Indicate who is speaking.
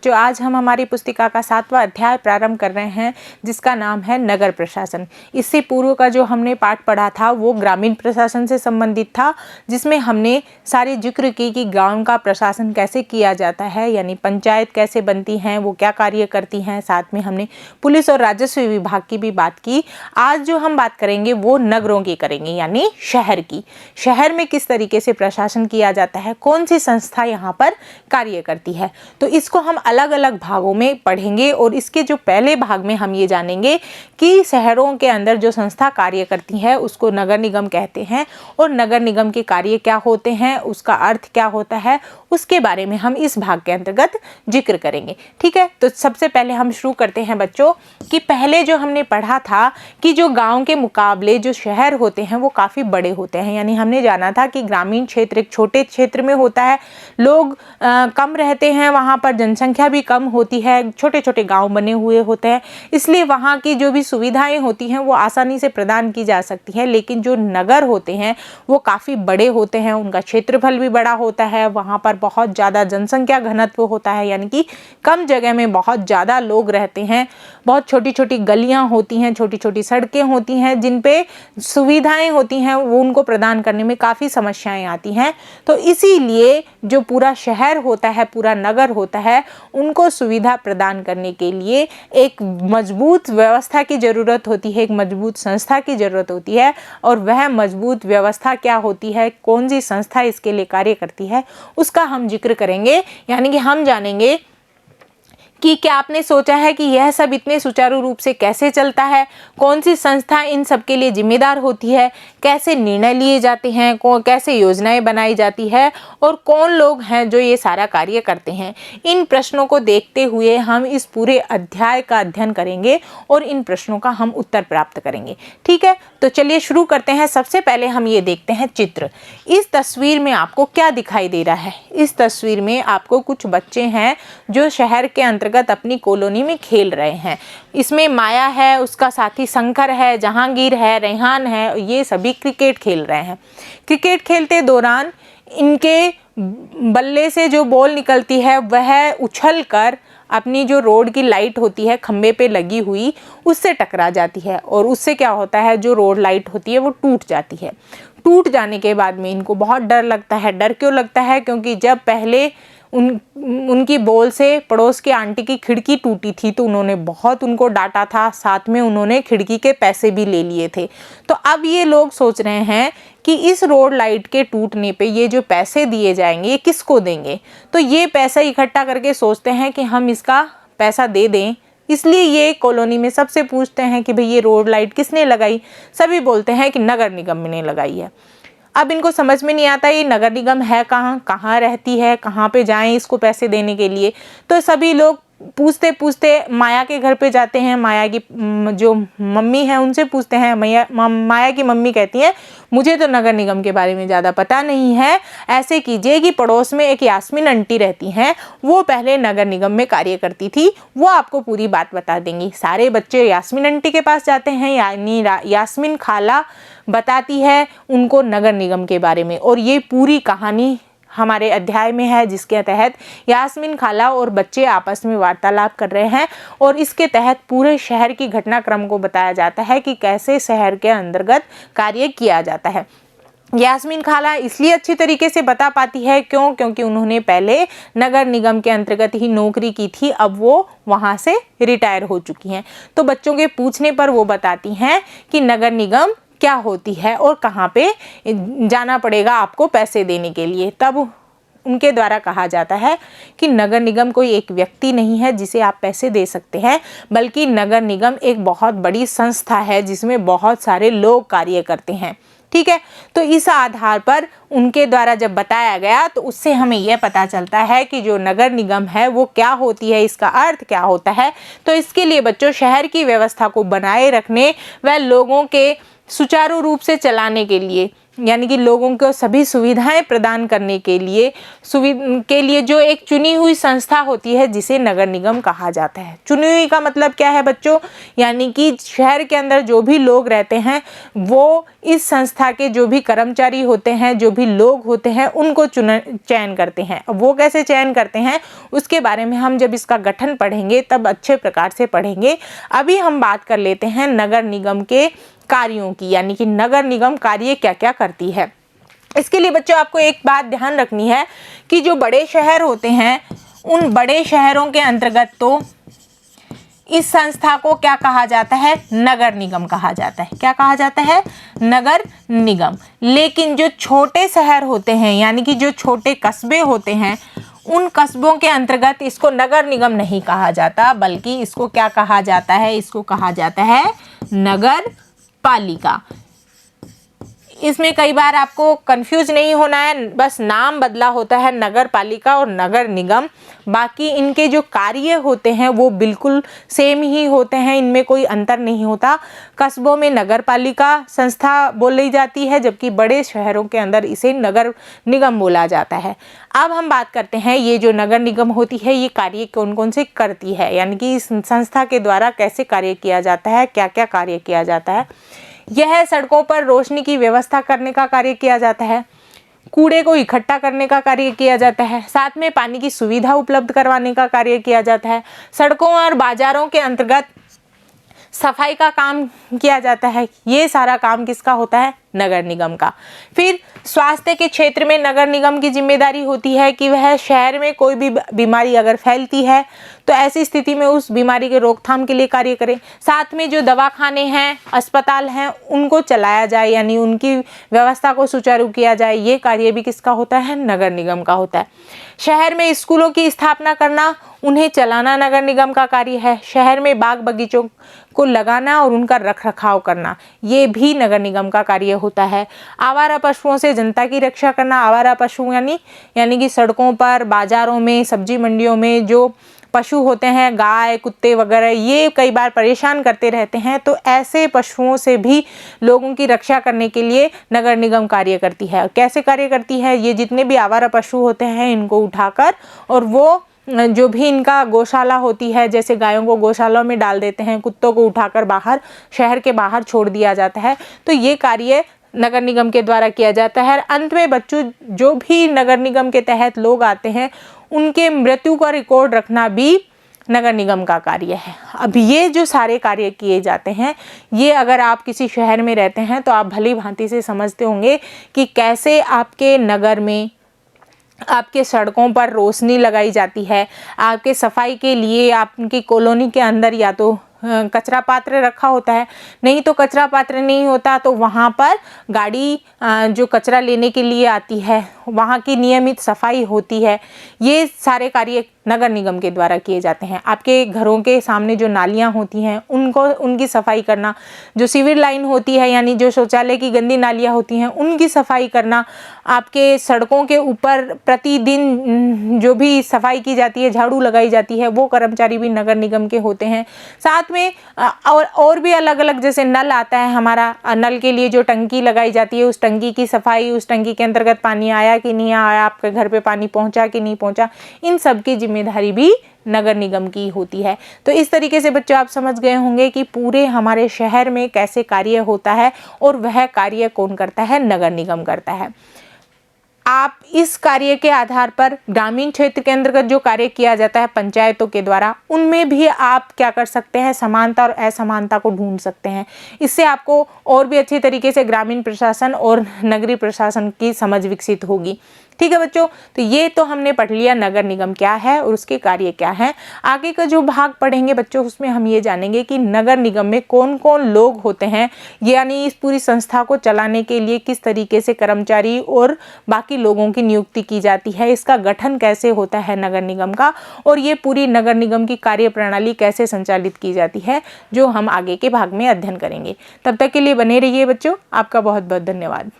Speaker 1: जो आज हम हमारी पुस्तिका का 7वां अध्याय प्रारंभ कर रहे हैं, जिसका नाम है नगर प्रशासन। इससे पूर्व का जो हमने पाठ पढ़ा था वो ग्रामीण प्रशासन से संबंधित था, जिसमें हमने सारी जिक्र की कि गांव का प्रशासन कैसे किया जाता है, यानी पंचायत कैसे बनती हैं, वो क्या कार्य करती हैं। साथ में हमने पुलिस और राजस्व विभाग की भी बात की। आज जो हम बात करेंगे वो नगरों की करेंगे, यानी शहर की। शहर में किस तरीके से प्रशासन किया जाता है, कौन सी संस्था यहाँ पर कार्य करती है, तो इसको हम अलग अलग भागों में पढ़ेंगे। और इसके जो पहले भाग में हम ये जानेंगे कि शहरों के अंदर जो संस्था कार्य करती है उसको नगर निगम कहते हैं, और नगर निगम के कार्य क्या होते हैं, उसका अर्थ क्या होता है, उसके बारे में हम इस भाग के अंतर्गत जिक्र करेंगे। ठीक है, तो सबसे पहले हम शुरू करते हैं बच्चों कि पहले जो हमने पढ़ा था कि जो गांव के मुकाबले जो शहर होते हैं वो काफ़ी बड़े होते हैं। यानी हमने जाना था कि ग्रामीण क्षेत्र एक छोटे क्षेत्र में होता है, लोग कम रहते हैं, वहाँ पर जनसंख्या भी कम होती है, छोटे छोटे गांव बने हुए होते हैं, इसलिए वहाँ की जो भी सुविधाएं होती हैं वो आसानी से प्रदान की जा सकती है। लेकिन जो नगर होते हैं वो काफ़ी बड़े होते हैं, उनका क्षेत्रफल भी बड़ा होता है, वहाँ पर बहुत ज़्यादा जनसंख्या घनत्व होता है, यानी कि कम जगह में बहुत ज़्यादा लोग रहते हैं, बहुत छोटी छोटी गलियाँ होती हैं, छोटी छोटी सड़कें होती हैं, जिन पे सुविधाएं होती हैं वो उनको प्रदान करने में काफ़ी समस्याएं आती हैं। तो इसीलिए जो पूरा शहर होता है, पूरा नगर होता है, उनको सुविधा प्रदान करने के लिए एक मजबूत व्यवस्था की ज़रूरत होती है, एक मजबूत संस्था की ज़रूरत होती है। और वह मजबूत व्यवस्था क्या होती है, कौन सी संस्था इसके लिए कार्य करती है, उसका हम जिक्र करेंगे। यानी कि हम जानेंगे कि क्या आपने सोचा है कि यह सब इतने सुचारू रूप से कैसे चलता है, कौन सी संस्था इन सब के लिए जिम्मेदार होती है, कैसे निर्णय लिए जाते हैं, कैसे योजनाएं बनाई जाती है, और कौन लोग हैं जो ये सारा कार्य करते हैं। इन प्रश्नों को देखते हुए हम इस पूरे अध्याय का अध्ययन करेंगे और इन प्रश्नों का हम उत्तर प्राप्त करेंगे। ठीक है, तो चलिए शुरू करते हैं। सबसे पहले हम ये देखते हैं चित्र। इस तस्वीर में आपको क्या दिखाई दे रहा है? इस तस्वीर में आपको कुछ बच्चे हैं जो शहर के अंतर्गत अपनी कॉलोनी में खेल रहे हैं। इसमें माया है, उसका साथी शंकर है, जहांगीर है, रेहान है, ये सभी क्रिकेट खेल रहे हैं। क्रिकेट खेलते दौरान इनके बल्ले से जो बॉल निकलती है वह उछल कर अपनी जो रोड की लाइट होती है खंबे पे लगी हुई, उससे टकरा जाती है, और उससे क्या होता है, जो रोड लाइट होती है वो टूट जाती है। टूट जाने के बाद में इनको बहुत डर लगता है। डर क्यों लगता है? क्योंकि जब पहले उनकी बॉल से पड़ोस की आंटी की खिड़की टूटी थी तो उन्होंने बहुत उनको डांटा था, साथ में उन्होंने खिड़की के पैसे भी ले लिए थे। तो अब ये लोग सोच रहे हैं कि इस रोड लाइट के टूटने पे ये जो पैसे दिए जाएंगे ये किसको देंगे। तो ये पैसा इकट्ठा करके सोचते हैं कि हम इसका पैसा दे दें। इसलिए ये कॉलोनी में सबसे पूछते हैं कि भाई ये रोड लाइट किसने लगाई। सभी बोलते हैं कि नगर निगम ने लगाई है। अब इनको समझ में नहीं आता ये नगर निगम है कहाँ, कहाँ रहती है, कहाँ पे जाएं इसको पैसे देने के लिए। तो सभी लोग पूछते पूछते माया के घर पे जाते हैं। माया की जो मम्मी है उनसे पूछते हैं। माया की मम्मी कहती है मुझे तो नगर निगम के बारे में ज़्यादा पता नहीं है, ऐसे कीजिए कि पड़ोस में एक यास्मीन आंटी रहती हैं, वो पहले नगर निगम में कार्य करती थी, वो आपको पूरी बात बता देंगी। सारे बच्चे यास्मीन आंटी के पास जाते हैं, यानी यास्मीन खाला बताती है उनको नगर निगम के बारे में। और ये पूरी कहानी हमारे अध्याय में है, जिसके तहत यास्मीन खाला और बच्चे आपस में वार्तालाप कर रहे हैं, और इसके तहत पूरे शहर की घटनाक्रम को बताया जाता है कि कैसे शहर के अंतर्गत कार्य किया जाता है। यास्मीन खाला इसलिए अच्छी तरीके से बता पाती है, क्यों? क्योंकि उन्होंने पहले नगर निगम के अंतर्गत ही नौकरी की थी, अब वो वहाँ से रिटायर हो चुकी हैं। तो बच्चों के पूछने पर वो बताती हैं कि नगर निगम क्या होती है और कहाँ पे जाना पड़ेगा आपको पैसे देने के लिए। तब उनके द्वारा कहा जाता है कि नगर निगम कोई एक व्यक्ति नहीं है जिसे आप पैसे दे सकते हैं, बल्कि नगर निगम एक बहुत बड़ी संस्था है जिसमें बहुत सारे लोग कार्य करते हैं। ठीक है, तो इस आधार पर उनके द्वारा जब बताया गया तो उससे हमें यह पता चलता है कि जो नगर निगम है वो क्या होती है, इसका अर्थ क्या होता है। तो इसके लिए बच्चों शहर की व्यवस्था को बनाए रखने व लोगों के सुचारू रूप से चलाने के लिए यानी कि लोगों को सभी सुविधाएं प्रदान करने के लिए जो एक चुनी हुई संस्था होती है जिसे नगर निगम कहा जाता है। चुनी हुई का मतलब क्या है बच्चों, यानी कि शहर के अंदर जो भी लोग रहते हैं वो इस संस्था के जो भी कर्मचारी होते हैं, जो भी लोग होते हैं, उनको चयन करते हैं। अब वो कैसे चयन करते हैं उसके बारे में हम जब इसका गठन पढ़ेंगे तब अच्छे प्रकार से पढ़ेंगे। अभी हम बात कर लेते हैं नगर निगम के कार्यों की, यानी कि नगर निगम कार्य क्या क्या करती है। इसके लिए बच्चों आपको एक बात ध्यान रखनी है कि जो बड़े शहर होते हैं उन बड़े शहरों के अंतर्गत तो इस संस्था को क्या कहा जाता है, नगर निगम कहा जाता है। क्या कहा जाता है, नगर निगम। लेकिन जो छोटे शहर होते हैं, यानी कि जो छोटे कस्बे होते हैं, उन कस्बों के अंतर्गत इसको नगर निगम नहीं कहा जाता, बल्कि इसको क्या कहा जाता है, इसको कहा जाता है नगर पालिका। इसमें कई बार आपको कंफ्यूज नहीं होना है, बस नाम बदला होता है नगर पालिका और नगर निगम। बाकी इनके जो कार्य होते हैं वो बिल्कुल सेम ही होते हैं, इनमें कोई अंतर नहीं होता। कस्बों में नगर पालिका संस्था बोली जाती है, जबकि बड़े शहरों के अंदर इसे नगर निगम बोला जाता है। अब हम बात करते हैं ये जो नगर निगम होती है ये कार्य कौन कौन से करती है, यानी कि इस संस्था के द्वारा कैसे कार्य किया जाता है, क्या क्या कार्य किया जाता है। यह सड़कों पर रोशनी की व्यवस्था करने का कार्य किया जाता है, कूड़े को इकट्ठा करने का कार्य किया जाता है, साथ में पानी की सुविधा उपलब्ध करवाने का कार्य किया जाता है, सड़कों और बाजारों के अंतर्गत सफाई का काम किया जाता है। ये सारा काम किसका होता है, नगर निगम का। फिर स्वास्थ्य के क्षेत्र में नगर निगम की जिम्मेदारी होती है कि वह शहर में कोई भी बीमारी अगर फैलती है तो ऐसी स्थिति में उस बीमारी के रोकथाम के लिए कार्य करें। साथ में जो दवाखाने हैं, अस्पताल हैं, उनको चलाया जाए, यानी उनकी व्यवस्था को सुचारू किया जाए। ये कार्य भी किसका होता है, नगर निगम का होता है। शहर में स्कूलों की स्थापना करना, उन्हें चलाना नगर निगम का कार्य है। शहर में बाग बगीचों को लगाना और उनका रख रखाव करना, ये भी नगर निगम का कार्य होता है। आवारा पशुओं से जनता की रक्षा करना, आवारा पशु यानी कि सड़कों पर, बाजारों में, सब्जी मंडियों में जो पशु होते हैं, गाय, कुत्ते वगैरह, ये कई बार परेशान करते रहते हैं, तो ऐसे पशुओं से भी लोगों की रक्षा करने के लिए नगर निगम कार्य करती है। कैसे कार्य करती है, ये जितने भी आवारा पशु होते हैं इनको उठाकर, और वो जो भी इनका गौशाला होती है, जैसे गायों को गौशाला में डाल देते हैं, कुत्तों को उठाकर बाहर शहर के बाहर छोड़ दिया जाता है, तो ये कार्य नगर निगम के द्वारा किया जाता है। अंत में बच्चों, जो भी नगर निगम के तहत लोग आते हैं उनके मृत्यु का रिकॉर्ड रखना भी नगर निगम का कार्य है। अब ये जो सारे कार्य किए जाते हैं, ये अगर आप किसी शहर में रहते हैं तो आप भली भांति से समझते होंगे कि कैसे आपके नगर में, आपके सड़कों पर रोशनी लगाई जाती है, आपके सफाई के लिए आपकी कॉलोनी के अंदर या तो कचरा पात्र रखा होता है, नहीं तो कचरा पात्र नहीं होता तो वहाँ पर गाड़ी जो कचरा लेने के लिए आती है, वहाँ की नियमित सफाई होती है। ये सारे कार्य नगर निगम के द्वारा किए जाते हैं। आपके घरों के सामने जो नालियाँ होती हैं उनकी सफाई करना, जो सीवर लाइन होती है यानी जो शौचालय की गंदी नालियाँ होती हैं उनकी सफाई करना, आपके सड़कों के ऊपर प्रतिदिन जो भी सफाई की जाती है, झाड़ू लगाई जाती है, वो कर्मचारी भी नगर निगम के होते हैं। साथ में और भी अलग अलग, जैसे नल आता है हमारा, नल के लिए जो टंकी लगाई जाती है उस टंकी की सफाई, उस टंकी के अंतर्गत पानी आया कि नहीं आया, आपके घर पे पानी पहुंचा कि नहीं पहुंचा, इन सब की जिम्मेदारी भी नगर निगम की होती है। तो इस तरीके से बच्चों आप समझ गए होंगे कि पूरे हमारे शहर में कैसे कार्य होता है और वह कार्य कौन करता है, नगर निगम करता है। आप इस कार्य के आधार पर ग्रामीण क्षेत्र के अंतर्गत जो कार्य किया जाता है पंचायतों के द्वारा, उनमें भी आप क्या कर सकते हैं, समानता और असमानता को ढूंढ सकते हैं। इससे आपको और भी अच्छी तरीके से ग्रामीण प्रशासन और नगरीय प्रशासन की समझ विकसित होगी। ठीक है बच्चों, तो ये तो हमने पढ़ लिया नगर निगम क्या है और उसके कार्य क्या है। आगे का जो भाग पढ़ेंगे बच्चों उसमें हम ये जानेंगे कि नगर निगम में कौन कौन लोग होते हैं, यानी इस पूरी संस्था को चलाने के लिए किस तरीके से कर्मचारी और बाकी लोगों की नियुक्ति की जाती है, इसका गठन कैसे होता है नगर निगम का, और ये पूरी नगर निगम की कार्य प्रणाली कैसे संचालित की जाती है, जो हम आगे के भाग में अध्ययन करेंगे। तब तक के लिए बने रहिए बच्चों, आपका बहुत बहुत धन्यवाद।